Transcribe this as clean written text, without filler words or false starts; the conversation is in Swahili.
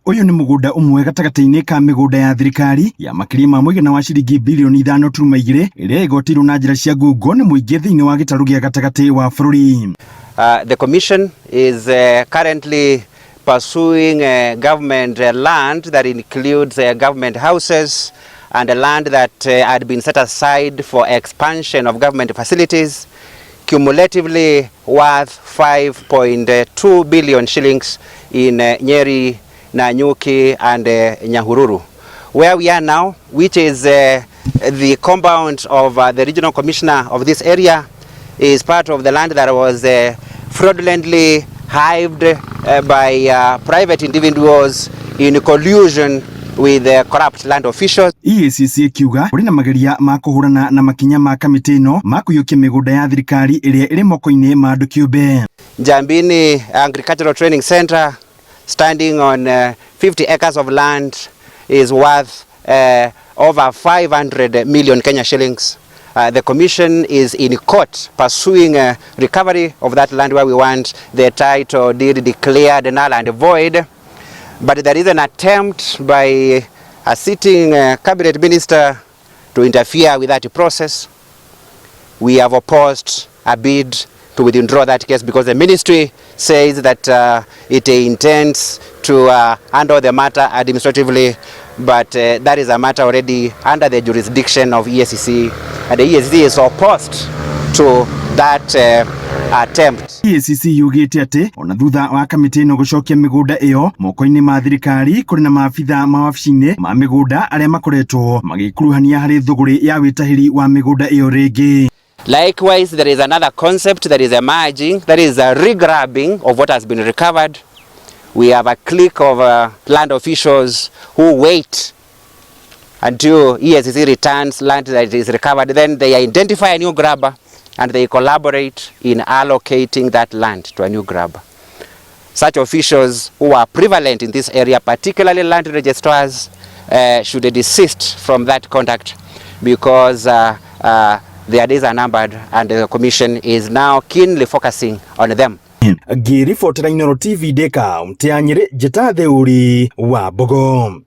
Uyu ni mũgũnda ũmwe gatagati-inĩ ka mĩgũnda ya thirikari ya makĩria ma mũigana wa ciringi bilioni 5.2 ĩrĩa ĩgotĩirwo na njĩra cia ngungo nĩ mũingĩ thĩinĩ wa gĩtarũ gĩa gatagati wa bũrũri. The commission is currently pursuing government land that includes government houses and land that had been set aside for expansion of government facilities, cumulatively worth 5.2 billion shillings in Nyeri, Nanyuki and Nyahururu. Where we are now, which is the compound of the regional commissioner of this area, is part of the land that was fraudulently hived by private individuals in collusion with corrupt land officials. EACC kiuga kũrĩ na mageria ma kũhũrana na makinya ma kamĩtĩ ĩno ma kũiyũkia mĩgũnda ya thirikari ĩrĩa ĩrĩ moko-inĩ ma andũ kĩũmbe. Njambini Agricultural Training Center, standing on 50 acres of land, is worth over 500 million Kenya shillings. The commission is in court pursuing recovery of that land where we want the title deed declared null and void. But there is an attempt by a sitting cabinet minister to interfere with that process. We have opposed a bid to withdraw that case because the ministry says that it intends to handle the matter administratively, but that is a matter already under the jurisdiction of EACC, and the EACC is opposed to that attempt. EACC yugĩte atĩ ona thutha wa kamĩtĩ ĩno gũcokia mĩgũnda ĩyo moko-inĩ ma thirikari kũrĩ na maabitha ma wabici-inĩ ma mĩgũnda arĩa makoretwo magĩkuruhania harĩ thũgũrĩ ya wĩtahĩri wa mĩgũnda ĩyo rĩngĩ. Likewise, there is another concept that is emerging, that is a regrabbing of what has been recovered. We have a clique of land officials who wait until EACC returns land that is recovered. Then they identify a new grabber and they collaborate in allocating that land to a new grabber. Such officials who are prevalent in this area, particularly land registrars, should desist from that conduct because their days are numbered and the commission is now keenly focusing on them. Ngĩribotera Inooro TV ndĩ kaũntĩ ya Nyeri, njĩta Theũri wa Mbogo.